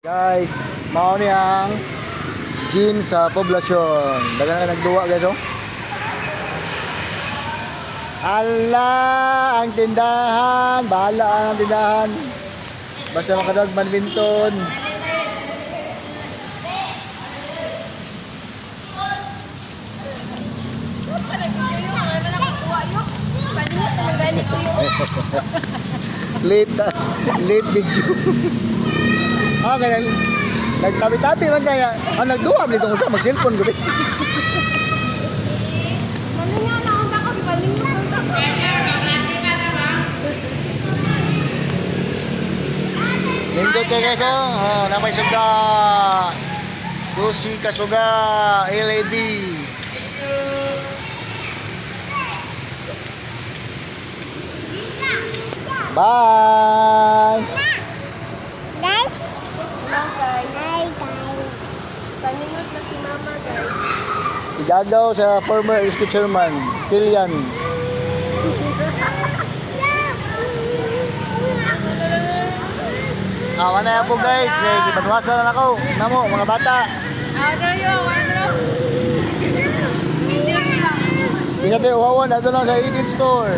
Guys, mao ni ang gym sa poblasyon. Dagan ka nagduwa guys oh. Ala, ang tindahan, bahala ang tindahan. Basta makadag badminton. Late video. Kaya nagtabi-tabi man kaya. Nagduwa dito ko sa mag-cellphone ko. Lindot kayo guys oh. Namay suga. Dusi ka suga. LED. Bye! Guys! Hello guys! Hi guys! Paningot na si mama guys. Igagaw sa former SK chairman, Kilian. Wala yan po guys. Ipanwasan na ako. Namo, mga bata. Hindi natin uwawan. Ito lang sa Edit Store.